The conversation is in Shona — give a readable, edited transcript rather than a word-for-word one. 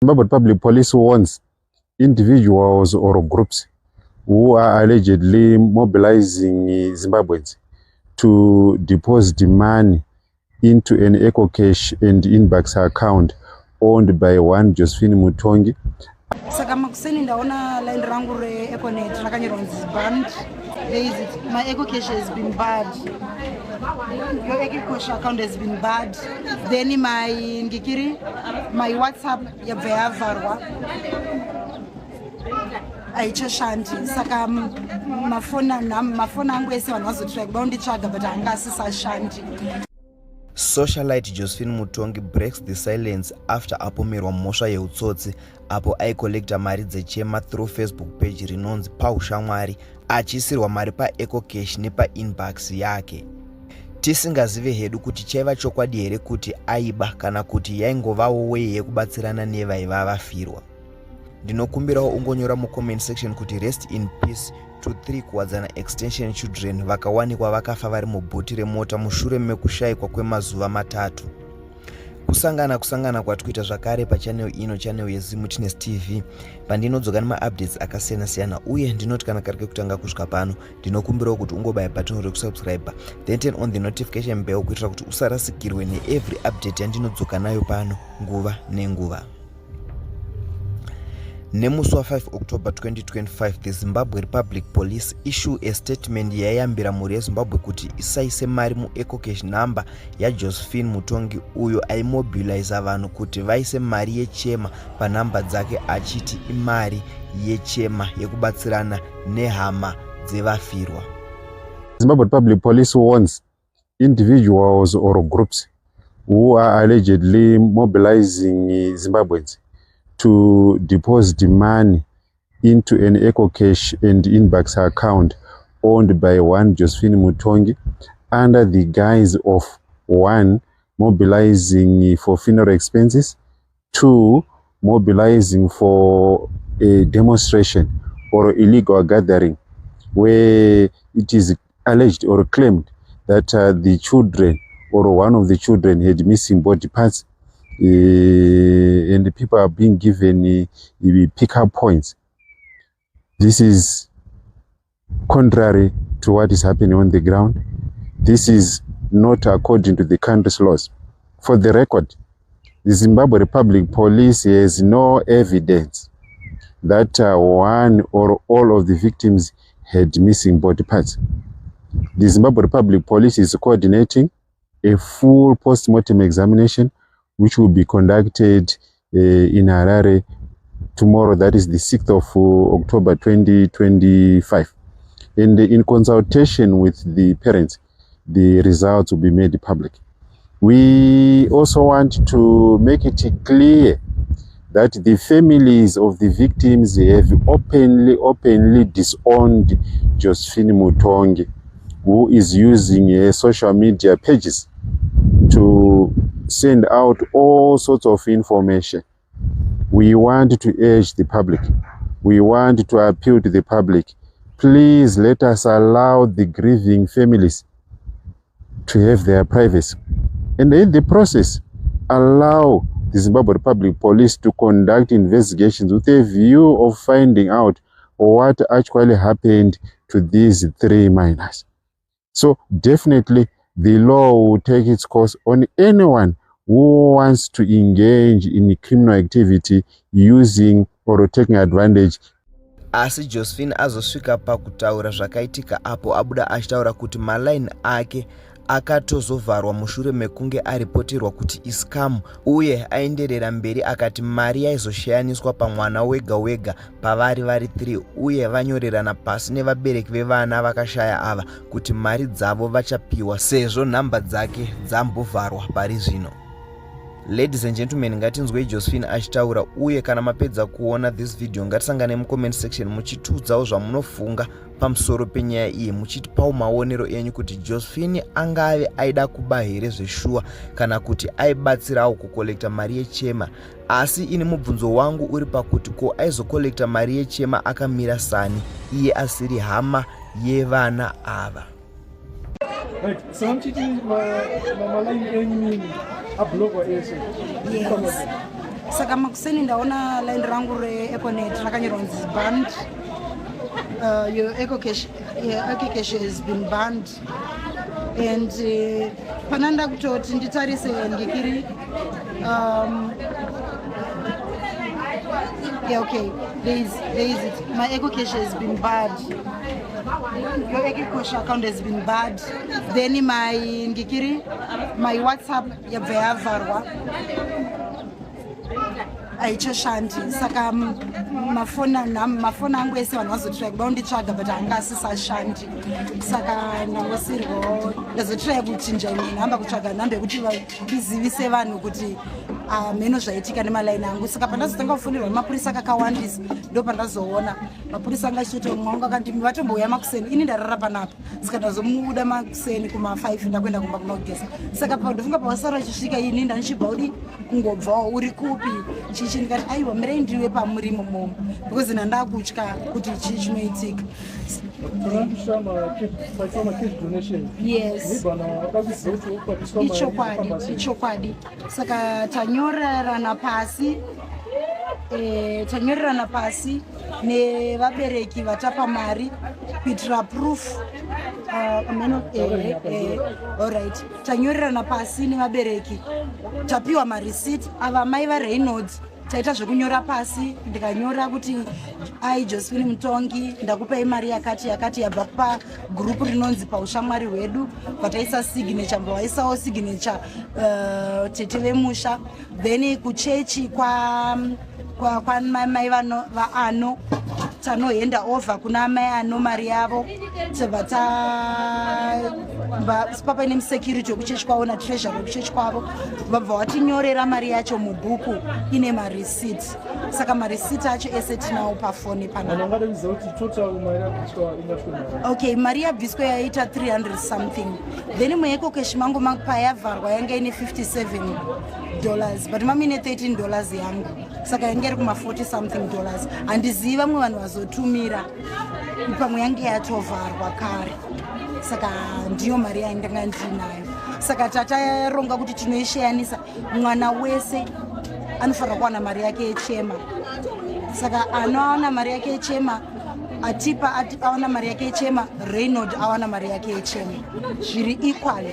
Zimbabwe Public Police warns individuals or groups who are allegedly mobilizing Zimbabweans to deposit money into an EcoCash and Inbox account owned by one Josephine Mutongi. Saka makuseni ndaona line rangu re Econet rakanyorwa nzi banned. My EcoCash has been barred. Your EcoCash account has been barred. Then my WhatsApp yabva yavarwa. Aichashandi saka mafoni angu ese vanhu vazotrack vaunditsvaga but hanga asisashandi. Socialite Josephine Mutongi breaks the silence after apomerwa mhosva yeutsotsi apo aikolekta mari dzechema through Facebook page rinonzi Paushamwari achiisirwa mari paEcoCash nepainbox yake. Tisingazive hedu kuti chaiva chokwadi here kuti aiba kana kuti yaingovawo way yekubatsirana nevaiva vafirwa. Ndinokumbirawo ungonyora mucomment section kuti rest in peace to 3 kuwadzana extension children vakawanikwa vakafa vari mubhuti remota mushure mekushayikwa kwemazuva 3. Kusangana kwatikuita zvakare pachannel ino, channel yeZimuTines TV, pandinodzoka nemaupdates akasiyana-siyana uye ndinoti kana kari kekutanga kusvika pano ndinokumbirawo kuti ungobaya button rekusubscribe then turn on the notification bell kuitira kuti usarasikirwe neevery update yandinodzoka nayo pano nguva nenguva. Nemusi wa 5 October 2025, the Zimbabwe Republic Police issue a statement yayambira mhuri yeZimbabwe kuti isaise mari muEcoCash number yaJosephine Mutongi uyo aimobilize vanhu kuti vaise mari yechema panhamba dzake achiti imari yechema yekubatsirana nehama dzevafirwa. Zimbabwe Public Police warns individuals or groups who are allegedly mobilizing Zimbabweans to deposit money into an EcoCash and Inbox account owned by one Josephine Mutongi under the guise of 1. Mobilizing for funeral expenses, 2. Mobilizing for a demonstration or illegal gathering where it is alleged or claimed that the children or one of the children had missing body parts. And the people are being given pick-up points. This is contrary to what is happening on the ground. This is not according to the country's laws. For the record, the Zimbabwe Republic Police has no evidence that one or all of the victims had missing body parts. The Zimbabwe Republic Police is coordinating a full post-mortem examination which will be conducted in Harare tomorrow, that is the 6th of October 2025. And in consultation with the parents, the results will be made public. We also want to make it clear that the families of the victims have openly disowned Josephine Mutongi, who is using social media pages to send out all sorts of information. We want to urge the public. We want to appeal to the public. Please let us allow the grieving families to have their privacy. And in the process, allow the Zimbabwe Republic Police to conduct investigations with a view of finding out what actually happened to these 3 minors. So definitely the law will take its course on anyone who wants to engage in criminal activity using or taking advantage. Asi Josephine azosvika pakutaura zvakaitika apo abuda achitaura kuti maline ake akatozovharwa mushure mekunge aripoterwa kuti iskamu uye aenderera mberi akati mari yaizoshayaniswa pamwana wega pavari 3 uye vanyorerana pasi nevabereki vevana vakashaya ava kuti mari dzavo vachapiwa sezvo nhamba dzake dzambovharwa pari zvino. Ladies and gentlemen, ngatinzwei Josephine achitaura uye kana mapedza kuona this video ngatisangane mucomment section muchitiudzawo zvamunofunga pamusoro penyaya iyi muchitipawo maonero enyu kuti Josephine angave aida kuba here zveshuwa kana kuti aibatsirawo kukolekta mari yechema. Asi ini mubvunzo wangu uri pakuti ko aizokolekta mari yechema akamira sani iye asiri hama yevana ava. Yes. saka makuseni ndaona line rangu reEconet rakanyorwa kunzi banned. Your Eco Cash has been banned, and pananda kutoti nditarise ndikiri yeah, okay, there is it. My Eco Cash has been banned. Your Eco Cash account has been banned. Then my WhatsApp yabva yavarwa aichashandi, saka mafoni angu ese vanhu vazotrack vaunditsvaga but anga asisashandi, saka ndangosirwawo ndazotrack kuchinja imwe nhamba kutsvaga nhamba yekuti ndizivise vanhu kuti mheno zvaitika nemalaini angu. Saka pandazotanga kufonirwa nemapurisa kakawandisa ndo pandazoona mapurisa anga achitoti mumwe wangu akandimi vatombouya makuseni, ini ndarara panapa, saka ndazomuda makuseni kuma5 ndakuenda kumba kunogeza. Saka ndofunga pawasara achisvika ini ndanichibva udi kungobvawo uri kupi chichi, ndikati aiwa mirei ndiwe pamurimo momo because ndandakutya kuti chii chinoitika. Yes, ichokwadi. Saka tanyorerana pasi nevabereki vatapa mari kuitira proof. Alright, tanyorerana pasi nevabereki tapiwa mareceipt ava mai vaReynolds. Taita zvekunyora pasi, ndikanyora kuti Josephine Mutongi ndakupei mari yakati yabva pagrupu rinonzi paushamwari hwedu, vataisa signature, mbavaisawo signature tete vemusha. Then kuchechi kwa mai vaano tanohenda over kuna mai ano mari yavo papa ine security wekuchechi kwavo natreasury wekuchechi kwavo vabva vatinyorera mari yacho mubhuku ine mareceipt. Saka mareceipt acho ese tinawo pafoni pana. Okay, mari yabviswa yaita 300 something. Then muEco Cash mangu payavharwa yanga ine $57 but mami ine $13 yangu, saka yanga iri kuma $40 something. Handizivi vamwe vanhu vazotumira pamwe yange yatovharwa kare, saka ndiyo mari yaindanga ndinayo. Saka tataronga kuti tinoishayanisa, mwana wese anofanira kuwana mari yake yechema. Saka anowana mari yake yechema atipa awana mari yake yechema, Reynolds awana mari yake yechema, zviri equal.